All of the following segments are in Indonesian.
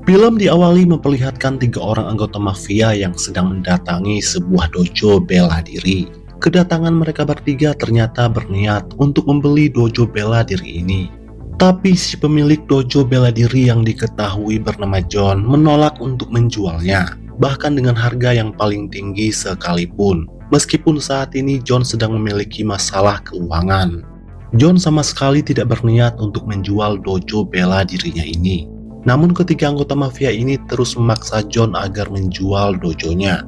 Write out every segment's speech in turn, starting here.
Film diawali memperlihatkan 3 orang anggota mafia yang sedang mendatangi sebuah dojo bela diri. Kedatangan mereka bertiga ternyata berniat untuk membeli dojo bela diri ini. Tapi si pemilik dojo bela diri yang diketahui bernama John menolak untuk menjualnya, bahkan dengan harga yang paling tinggi sekalipun. Meskipun saat ini John sedang memiliki masalah keuangan. John sama sekali tidak berniat untuk menjual dojo bela dirinya ini. Namun ketiga anggota mafia ini terus memaksa John agar menjual dojonya.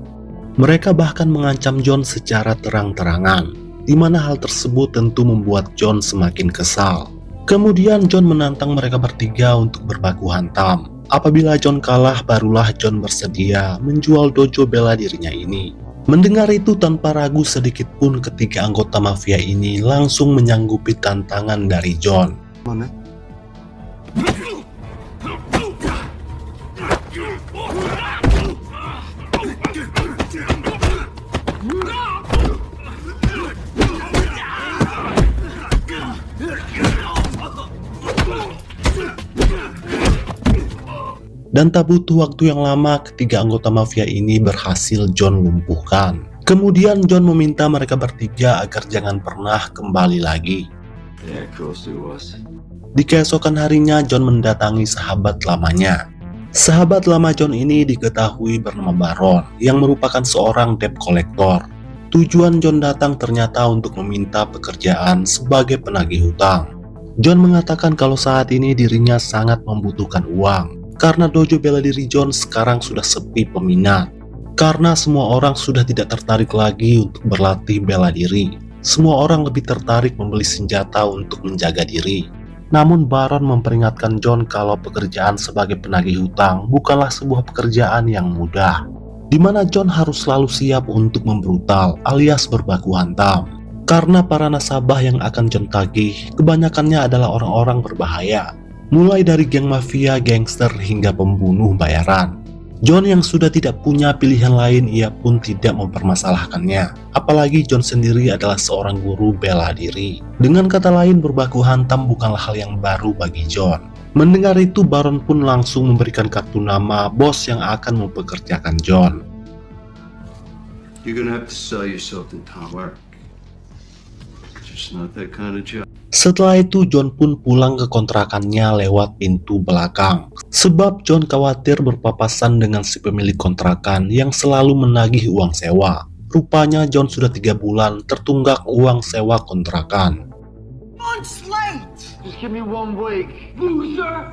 Mereka bahkan mengancam John secara terang-terangan, di mana hal tersebut tentu membuat John semakin kesal. Kemudian John menantang mereka bertiga untuk berbaku hantam. Apabila John kalah, barulah John bersedia menjual dojo bela dirinya ini. Mendengar itu tanpa ragu sedikit pun, ketiga anggota mafia ini langsung menyanggupi tantangan dari John. Dan tak butuh waktu yang lama, ketiga anggota mafia ini berhasil John lumpuhkan. Kemudian John meminta mereka bertiga agar jangan pernah kembali lagi. Di keesokan harinya, John mendatangi sahabat lamanya. Sahabat lama John ini diketahui bernama Baron, yang merupakan seorang debt collector. Tujuan John datang ternyata untuk meminta pekerjaan sebagai penagih hutang. John mengatakan kalau saat ini dirinya sangat membutuhkan uang, karena dojo bela diri John sekarang sudah sepi peminat. Karena semua orang sudah tidak tertarik lagi untuk berlatih bela diri. Semua orang lebih tertarik membeli senjata untuk menjaga diri. Namun Baron memperingatkan John kalau pekerjaan sebagai penagih hutang bukanlah sebuah pekerjaan yang mudah, di mana John harus selalu siap untuk membrutal alias berbaku hantam. Karena para nasabah yang akan John tagih kebanyakannya adalah orang-orang berbahaya, mulai dari geng mafia, gangster, hingga pembunuh bayaran. John yang sudah tidak punya pilihan lain, ia pun tidak mempermasalahkannya. Apalagi John sendiri adalah seorang guru bela diri. Dengan kata lain, berbaku hantam bukanlah hal yang baru bagi John. Mendengar itu, Baron pun langsung memberikan kartu nama bos yang akan mempekerjakan John. You're gonna have to sell yourself to Tom Work. Just not that kind of job. Setelah itu John pun pulang ke kontrakannya lewat pintu belakang. Sebab John khawatir berpapasan dengan si pemilik kontrakan yang selalu menagih uang sewa. Rupanya John sudah 3 bulan tertunggak uang sewa kontrakan. Months late! Just give me 1 week. Loser!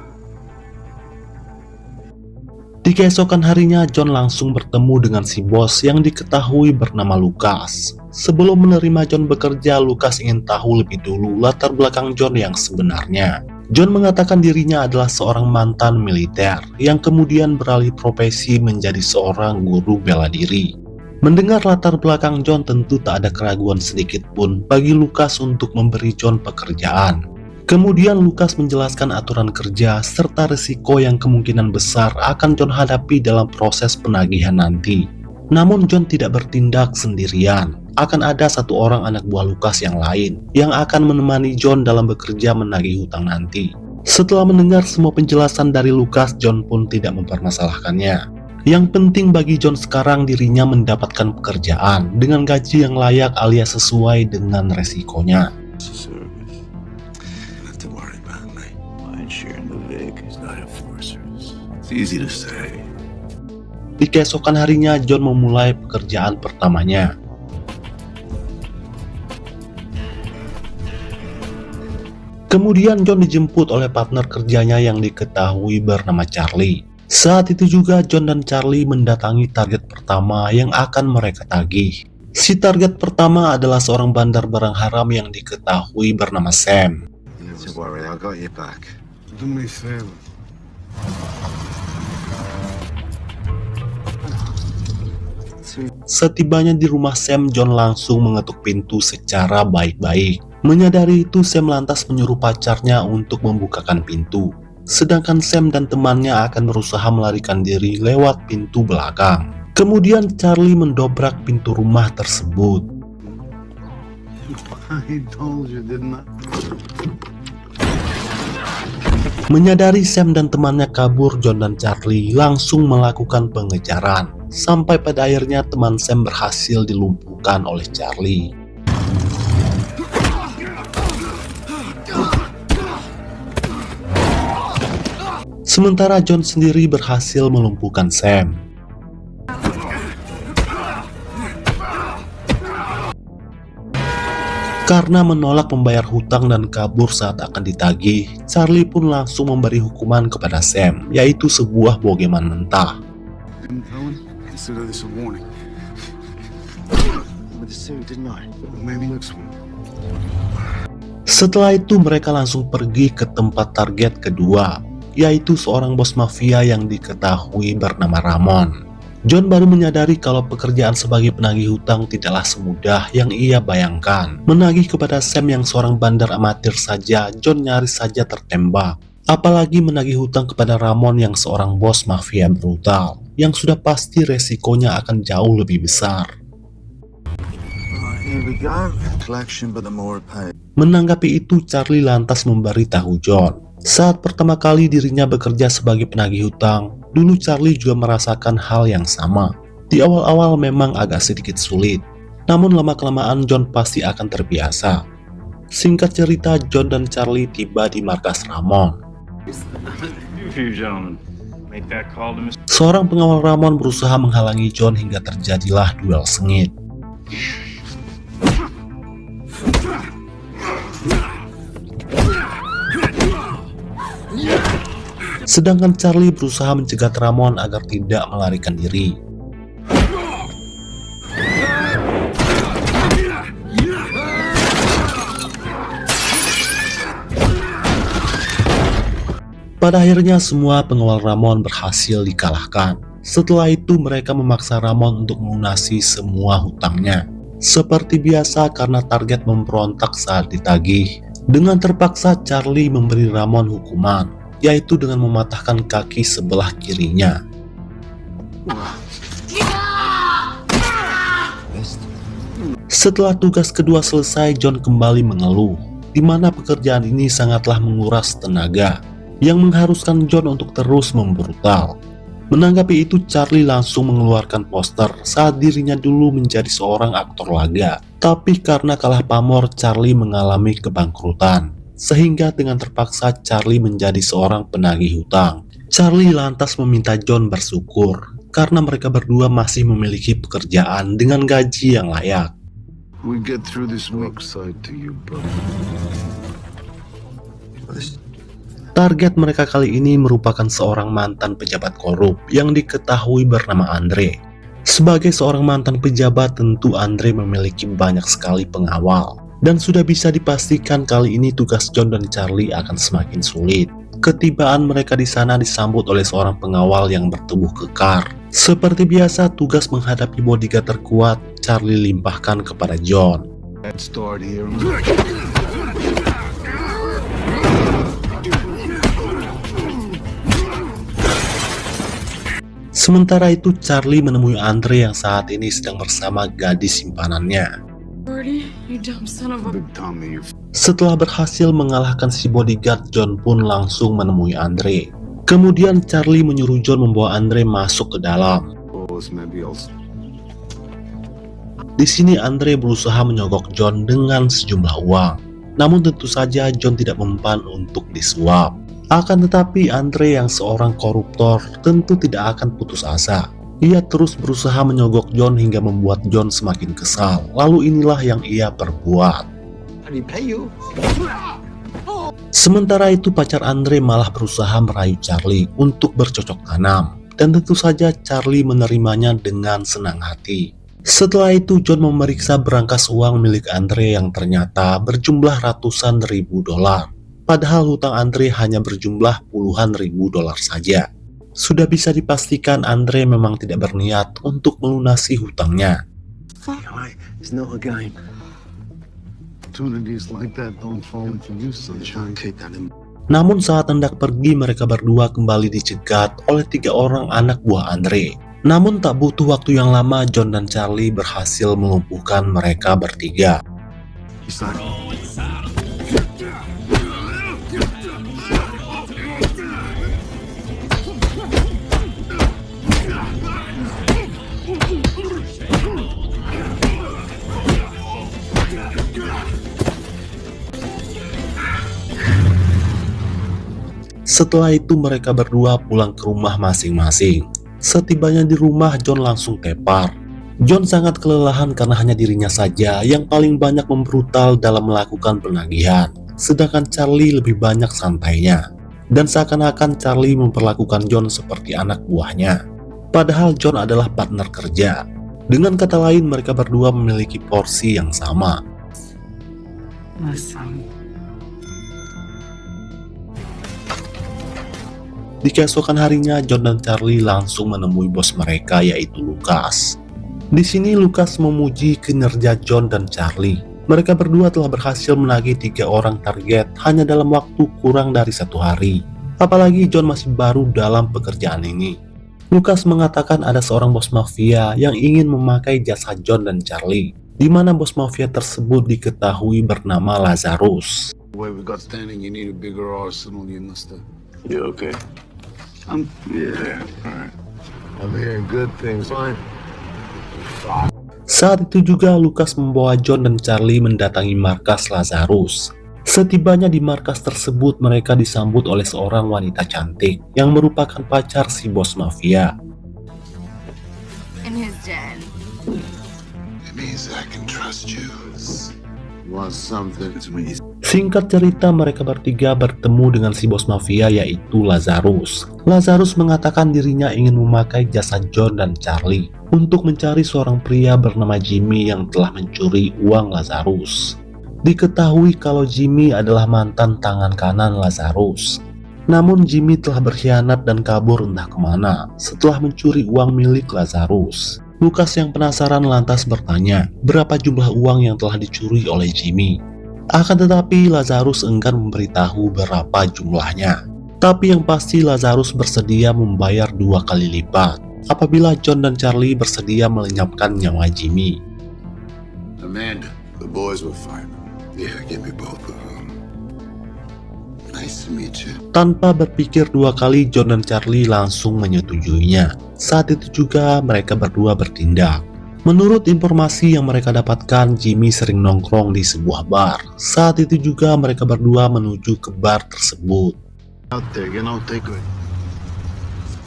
Di keesokan harinya John langsung bertemu dengan si bos yang diketahui bernama Lucas. Sebelum menerima John bekerja, Lucas ingin tahu lebih dulu latar belakang John yang sebenarnya. John mengatakan dirinya adalah seorang mantan militer yang kemudian beralih profesi menjadi seorang guru bela diri. Mendengar latar belakang John, tentu tak ada keraguan sedikit pun bagi Lucas untuk memberi John pekerjaan. Kemudian Lucas menjelaskan aturan kerja serta risiko yang kemungkinan besar akan John hadapi dalam proses penagihan nanti. Namun John tidak bertindak sendirian. Akan ada 1 orang anak buah Lucas yang lain yang akan menemani John dalam bekerja menagih hutang nanti. Setelah mendengar semua penjelasan dari Lucas, John pun tidak mempermasalahkannya. Yang penting bagi John sekarang dirinya mendapatkan pekerjaan dengan gaji yang layak alias sesuai dengan resikonya. Di keesokan harinya John memulai pekerjaan pertamanya. Kemudian John dijemput oleh partner kerjanya yang diketahui bernama Charlie. Saat itu juga John dan Charlie mendatangi target pertama yang akan mereka tagih. Si target pertama adalah seorang bandar barang haram yang diketahui bernama Sam. Setibanya di rumah Sam, John langsung mengetuk pintu secara baik-baik. Menyadari itu, Sam lantas menyuruh pacarnya untuk membukakan pintu. Sedangkan Sam dan temannya akan berusaha melarikan diri lewat pintu belakang. Kemudian Charlie mendobrak pintu rumah tersebut. I told you, didn't I? Menyadari Sam dan temannya kabur, John dan Charlie langsung melakukan pengejaran. Sampai pada akhirnya teman Sam berhasil dilumpuhkan oleh Charlie. Sementara John sendiri berhasil melumpuhkan Sam. Karena menolak membayar hutang dan kabur saat akan ditagih, Charlie pun langsung memberi hukuman kepada Sam, yaitu sebuah bogeman mentah. Setelah itu mereka langsung pergi ke tempat target kedua, yaitu seorang bos mafia yang diketahui bernama Ramon. John baru menyadari kalau pekerjaan sebagai penagih hutang tidaklah semudah yang ia bayangkan. Menagih kepada Sam yang seorang bandar amatir saja, John nyaris saja tertembak. Apalagi menagih hutang kepada Ramon yang seorang bos mafia brutal, yang sudah pasti resikonya akan jauh lebih besar. Menanggapi itu, Charlie lantas memberitahu John. Saat pertama kali dirinya bekerja sebagai penagih hutang, dulu Charlie juga merasakan hal yang sama. Di awal-awal memang agak sedikit sulit, namun lama-kelamaan John pasti akan terbiasa. Singkat cerita, John dan Charlie tiba di markas Ramon. Seorang pengawal Ramon berusaha menghalangi John hingga terjadilah duel sengit. Sedangkan Charlie berusaha mencegat Ramon agar tidak melarikan diri. Pada akhirnya semua pengawal Ramon berhasil dikalahkan. Setelah itu mereka memaksa Ramon untuk melunasi semua hutangnya. Seperti biasa karena target memberontak saat ditagih. Dengan terpaksa Charlie memberi Ramon hukuman, yaitu dengan mematahkan kaki sebelah kirinya. Setelah tugas kedua selesai, John kembali mengeluh, di mana pekerjaan ini sangatlah menguras tenaga, yang mengharuskan John untuk terus membrutal. Menanggapi itu, Charlie langsung mengeluarkan poster saat dirinya dulu menjadi seorang aktor laga. Tapi karena kalah pamor, Charlie mengalami kebangkrutan. Sehingga dengan terpaksa Charlie menjadi seorang penagih hutang. Charlie lantas meminta John bersyukur karena mereka berdua masih memiliki pekerjaan dengan gaji yang layak. Target mereka kali ini merupakan seorang mantan pejabat korup yang diketahui bernama Andre. Sebagai seorang mantan pejabat, tentu Andre memiliki banyak sekali pengawal. Dan sudah bisa dipastikan kali ini tugas John dan Charlie akan semakin sulit. Ketibaan mereka di sana disambut oleh seorang pengawal yang bertubuh kekar. Seperti biasa, tugas menghadapi bodyguard terkuat Charlie limpahkan kepada John. Sementara itu, Charlie menemui Andre yang saat ini sedang bersama gadis simpanannya. Setelah berhasil mengalahkan si bodyguard, John pun langsung menemui Andre. Kemudian Charlie menyuruh John membawa Andre masuk ke dalam. Di sini Andre berusaha menyogok John dengan sejumlah uang. Namun tentu saja John tidak mempan untuk disuap. Akan tetapi Andre yang seorang koruptor tentu tidak akan putus asa. Ia terus berusaha menyogok John hingga membuat John semakin kesal. Lalu inilah yang ia perbuat. Sementara itu pacar Andre malah berusaha merayu Charlie untuk bercocok tanam. Dan tentu saja Charlie menerimanya dengan senang hati. Setelah itu John memeriksa berangkas uang milik Andre yang ternyata berjumlah ratusan ribu dolar. Padahal hutang Andre hanya berjumlah puluhan ribu dolar saja. Sudah bisa dipastikan Andre memang tidak berniat untuk melunasi hutangnya. Namun saat hendak pergi, mereka berdua kembali dicegat oleh 3 orang anak buah Andre. Namun tak butuh waktu yang lama, John dan Charlie berhasil melumpuhkan mereka bertiga. Setelah itu mereka berdua pulang ke rumah masing-masing. Setibanya di rumah, John langsung tepar. John sangat kelelahan karena hanya dirinya saja yang paling banyak membrutal dalam melakukan penagihan, sedangkan Charlie lebih banyak santainya. Dan seakan-akan Charlie memperlakukan John seperti anak buahnya. Padahal John adalah partner kerja. Dengan kata lain, mereka berdua memiliki porsi yang sama. Di keesokan harinya, John dan Charlie langsung menemui bos mereka, yaitu Lucas. Di sini Lucas memuji kinerja John dan Charlie. Mereka berdua telah berhasil menagih 3 orang target hanya dalam waktu kurang dari 1 hari. Apalagi John masih baru dalam pekerjaan ini. Lucas mengatakan ada seorang bos mafia yang ingin memakai jasa John dan Charlie, di mana bos mafia tersebut diketahui bernama Lazarus. The way we got standing, you need a bigger arsenal, you must have. You okay? Yeah, alright. I'm hearing good things. Fine. Saat itu juga Lucas membawa John dan Charlie mendatangi markas Lazarus. Setibanya di markas tersebut, mereka disambut oleh seorang wanita cantik yang merupakan pacar si bos mafia. In his den. It means I can trust you. Want something to me? Singkat cerita, mereka bertiga bertemu dengan si bos mafia, yaitu Lazarus. Lazarus mengatakan dirinya ingin memakai jasa John dan Charlie untuk mencari seorang pria bernama Jimmy yang telah mencuri uang Lazarus. Diketahui kalau Jimmy adalah mantan tangan kanan Lazarus. Namun Jimmy telah berkhianat dan kabur entah kemana setelah mencuri uang milik Lazarus. Lucas yang penasaran lantas bertanya berapa jumlah uang yang telah dicuri oleh Jimmy. Akan tetapi Lazarus enggan memberitahu berapa jumlahnya. Tapi yang pasti Lazarus bersedia membayar 2 kali lipat apabila John dan Charlie bersedia melenyapkan nyawa Jimmy. Amanda, the boys were fine. Yeah, give me both of them. Nice to meet you. Tanpa berpikir 2 kali, John dan Charlie langsung menyetujuinya. Saat itu juga mereka berdua bertindak. Menurut informasi yang mereka dapatkan, Jimmy sering nongkrong di sebuah bar. Saat itu juga mereka berdua menuju ke bar tersebut. Out there, take it.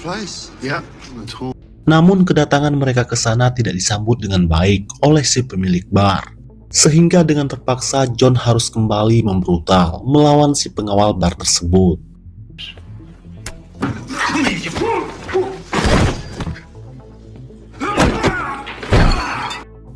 Place? Yeah, it's home. Namun kedatangan mereka ke sana tidak disambut dengan baik oleh si pemilik bar. Sehingga dengan terpaksa John harus kembali membrutal melawan si pengawal bar tersebut.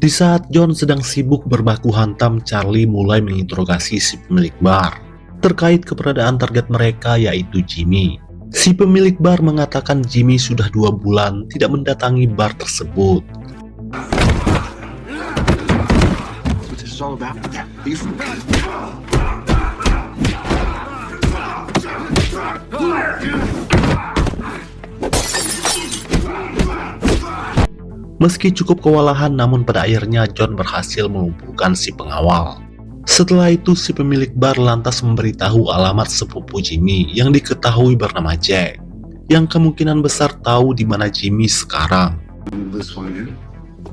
Di saat John sedang sibuk berbaku hantam, Charlie mulai menginterogasi si pemilik bar terkait keberadaan target mereka, yaitu Jimmy. Si pemilik bar mengatakan Jimmy sudah 2 bulan tidak mendatangi bar tersebut. All about. Meski cukup kewalahan, namun pada akhirnya John berhasil melumpuhkan si pengawal. Setelah itu si pemilik bar lantas memberitahu alamat sepupu Jimmy yang diketahui bernama Jack, yang kemungkinan besar tahu di mana Jimmy sekarang. This one here?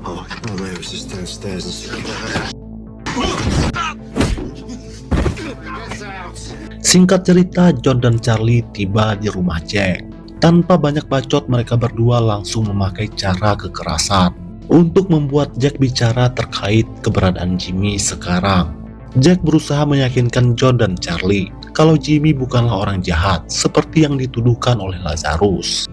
Oh, maybe it's just downstairs and stuff. Singkat cerita, John dan Charlie tiba di rumah Jack. Tanpa banyak bacot, mereka berdua langsung memakai cara kekerasan untuk membuat Jack bicara terkait keberadaan Jimmy sekarang. Jack berusaha meyakinkan John dan Charlie kalau Jimmy bukanlah orang jahat seperti yang dituduhkan oleh Lazarus.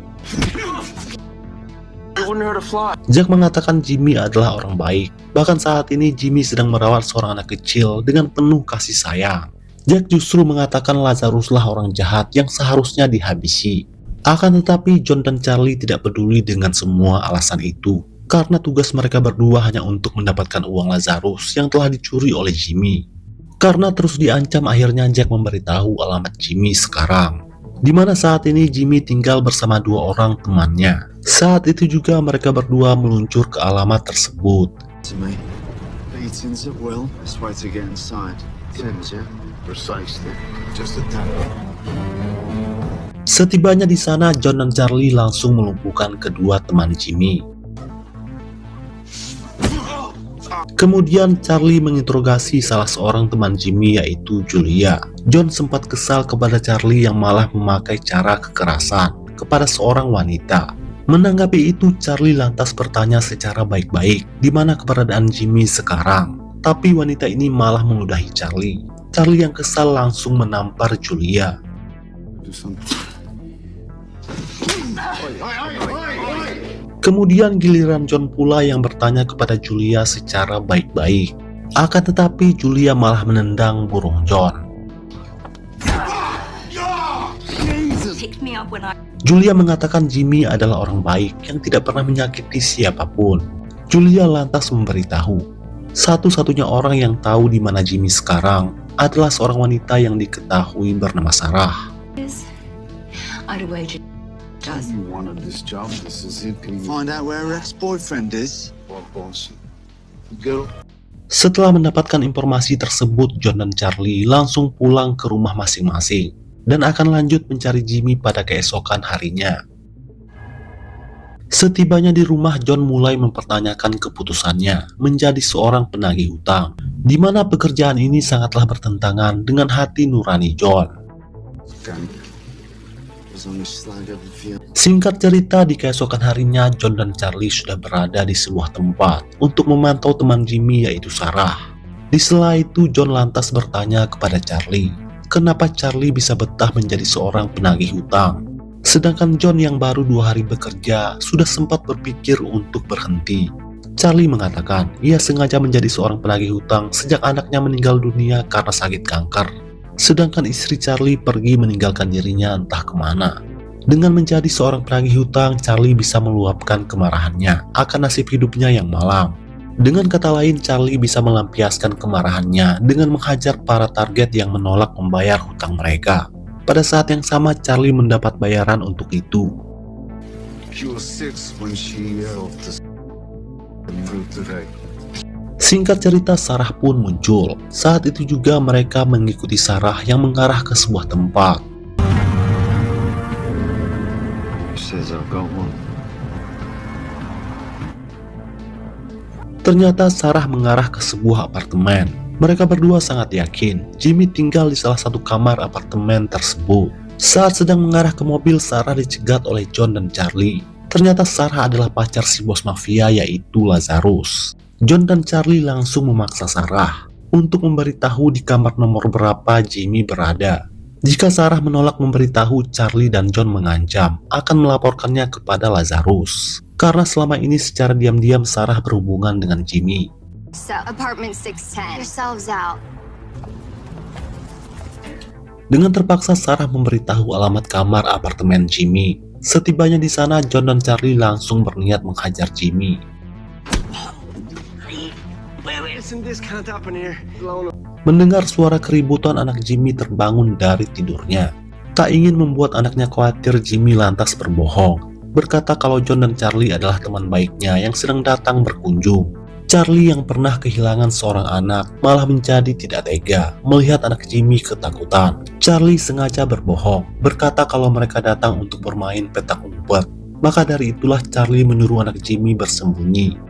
Jack mengatakan Jimmy adalah orang baik. Bahkan saat ini Jimmy sedang merawat seorang anak kecil dengan penuh kasih sayang. Jack justru mengatakan Lazaruslah orang jahat yang seharusnya dihabisi. Akan tetapi John dan Charlie tidak peduli dengan semua alasan itu, karena tugas mereka berdua hanya untuk mendapatkan uang Lazarus yang telah dicuri oleh Jimmy. Karena terus diancam, akhirnya Jack memberitahu alamat Jimmy sekarang, di mana saat ini Jimmy tinggal bersama 2 orang temannya. Saat itu juga mereka berdua meluncur ke alamat tersebut. Precisely. Just a tap. Setibanya di sana, John dan Charlie langsung melumpuhkan kedua teman Jimmy. Kemudian Charlie menginterogasi salah seorang teman Jimmy yaitu Julia. John sempat kesal kepada Charlie yang malah memakai cara kekerasan kepada seorang wanita. Menanggapi itu, Charlie lantas bertanya secara baik-baik di mana keberadaan Jimmy sekarang. Tapi wanita ini malah meludahi Charlie. Charlie yang kesal langsung menampar Julia. Kemudian giliran John pula yang bertanya kepada Julia secara baik-baik. Akan tetapi Julia malah menendang burung John. Julia mengatakan Jimmy adalah orang baik yang tidak pernah menyakiti siapapun. Julia lantas memberitahu, satu-satunya orang yang tahu di mana Jimmy sekarang adalah seorang wanita yang diketahui bernama Sarah. You wanted this job. This is it. Can you find out where her ex-boyfriend is? Well, boss. Girl. Setelah mendapatkan informasi tersebut, John dan Charlie langsung pulang ke rumah masing-masing dan akan lanjut mencari Jimmy pada keesokan harinya. Setibanya di rumah, John mulai mempertanyakan keputusannya menjadi seorang penagih hutang, di mana pekerjaan ini sangatlah bertentangan dengan hati nurani John. Singkat cerita, di keesokan harinya, John dan Charlie sudah berada di sebuah tempat untuk memantau teman Jimmy yaitu Sarah. Di sela itu, John lantas bertanya kepada Charlie, kenapa Charlie bisa betah menjadi seorang penagih hutang, sedangkan John yang baru 2 hari bekerja sudah sempat berpikir untuk berhenti. Charlie mengatakan ia sengaja menjadi seorang penagih hutang sejak anaknya meninggal dunia karena sakit kanker. Sedangkan istri Charlie pergi meninggalkan dirinya entah kemana. Dengan menjadi seorang penagih hutang, Charlie bisa meluapkan kemarahannya akan nasib hidupnya yang malang. Dengan kata lain, Charlie bisa melampiaskan kemarahannya dengan menghajar para target yang menolak membayar hutang mereka. Pada saat yang sama, Charlie mendapat bayaran untuk itu. Singkat cerita, Sarah pun muncul. Saat itu juga mereka mengikuti Sarah yang mengarah ke sebuah tempat. Ternyata Sarah mengarah ke sebuah apartemen. Mereka berdua sangat yakin Jimmy tinggal di salah satu kamar apartemen tersebut. Saat sedang mengarah ke mobil, Sarah dicegat oleh John dan Charlie. Ternyata Sarah adalah pacar si bos mafia yaitu Lazarus. John dan Charlie langsung memaksa Sarah untuk memberitahu di kamar nomor berapa Jimmy berada. Jika Sarah menolak memberitahu, Charlie dan John mengancam akan melaporkannya kepada Lazarus. Karena selama ini secara diam-diam Sarah berhubungan dengan Jimmy. So, apartment 610. Yourselves out. Dengan terpaksa Sarah memberitahu alamat kamar apartemen Jimmy. Setibanya di sana, John dan Charlie langsung berniat menghajar Jimmy. Mendengar suara keributan, anak Jimmy terbangun dari tidurnya. Tak ingin membuat anaknya khawatir, Jimmy lantas berbohong, berkata kalau John dan Charlie adalah teman baiknya yang sedang datang berkunjung. Charlie yang pernah kehilangan seorang anak malah menjadi tidak tega melihat anak Jimmy ketakutan. Charlie sengaja berbohong, berkata kalau mereka datang untuk bermain petak umpet. Maka dari itulah Charlie menyuruh anak Jimmy bersembunyi.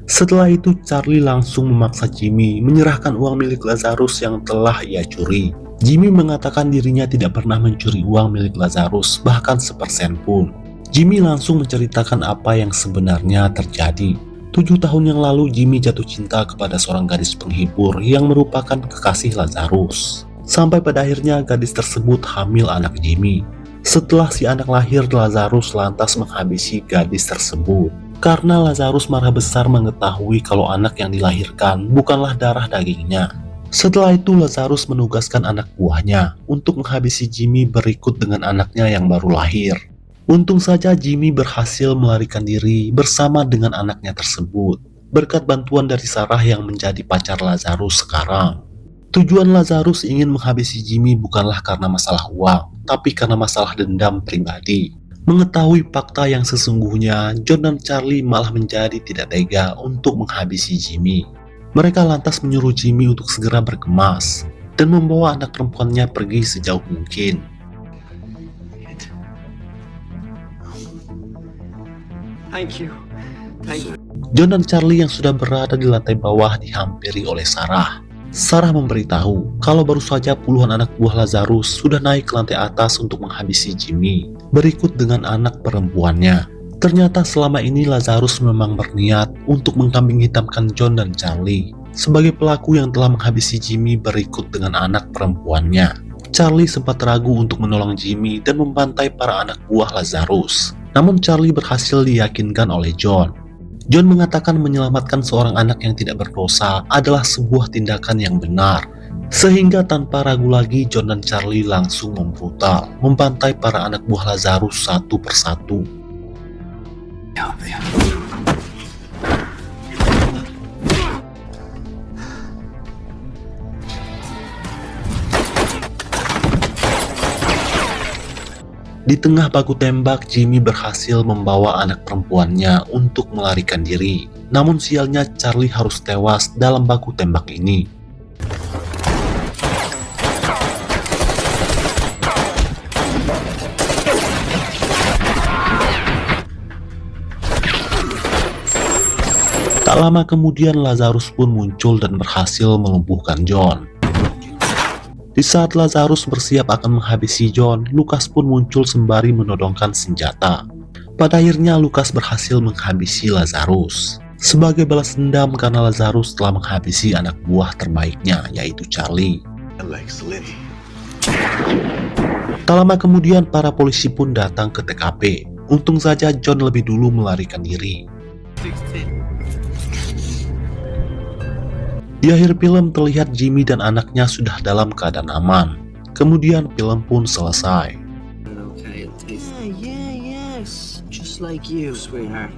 Setelah itu, Charlie langsung memaksa Jimmy menyerahkan uang milik Lazarus yang telah ia curi. Jimmy mengatakan dirinya tidak pernah mencuri uang milik Lazarus, bahkan sepersen pun. Jimmy langsung menceritakan apa yang sebenarnya terjadi. 7 tahun yang lalu, Jimmy jatuh cinta kepada seorang gadis penghibur yang merupakan kekasih Lazarus. Sampai pada akhirnya gadis tersebut hamil anak Jimmy. Setelah si anak lahir, Lazarus lantas menghabisi gadis tersebut. Karena Lazarus marah besar mengetahui kalau anak yang dilahirkan bukanlah darah dagingnya. Setelah itu, Lazarus menugaskan anak buahnya untuk menghabisi Jimmy berikut dengan anaknya yang baru lahir. Untung saja Jimmy berhasil melarikan diri bersama dengan anaknya tersebut, berkat bantuan dari Sarah yang menjadi pacar Lazarus sekarang. Tujuan Lazarus ingin menghabisi Jimmy bukanlah karena masalah uang, tapi karena masalah dendam pribadi. Mengetahui fakta yang sesungguhnya, John dan Charlie malah menjadi tidak tega untuk menghabisi Jimmy. Mereka lantas menyuruh Jimmy untuk segera berkemas dan membawa anak perempuannya pergi sejauh mungkin. Thank you. Thank you. John dan Charlie yang sudah berada di lantai bawah dihampiri oleh Sarah. Sarah memberitahu kalau baru saja puluhan anak buah Lazarus sudah naik ke lantai atas untuk menghabisi Jimmy, berikut dengan anak perempuannya. Ternyata selama ini Lazarus memang berniat untuk mengkambing hitamkan John dan Charlie sebagai pelaku yang telah menghabisi Jimmy berikut dengan anak perempuannya. Charlie sempat ragu untuk menolong Jimmy dan membantai para anak buah Lazarus. Namun Charlie berhasil diyakinkan oleh John. John mengatakan menyelamatkan seorang anak yang tidak berdosa adalah sebuah tindakan yang benar. Sehingga tanpa ragu lagi John dan Charlie langsung membrutal, membantai para anak buah Lazarus satu persatu. Di tengah baku tembak, Jimmy berhasil membawa anak perempuannya untuk melarikan diri. Namun sialnya Charlie harus tewas dalam baku tembak ini. Tak lama kemudian Lazarus pun muncul dan berhasil melumpuhkan John. Di saat Lazarus bersiap akan menghabisi John, Lucas pun muncul sembari menodongkan senjata. Pada akhirnya Lucas berhasil menghabisi Lazarus sebagai balas dendam karena Lazarus telah menghabisi anak buah terbaiknya, yaitu Charlie. Tak lama kemudian para polisi pun datang ke TKP. Untung saja John lebih dulu melarikan diri. Di akhir film terlihat Jimmy dan anaknya sudah dalam keadaan aman. Kemudian film pun selesai. Okay, it tastes. Yes. Just like you, sweetheart.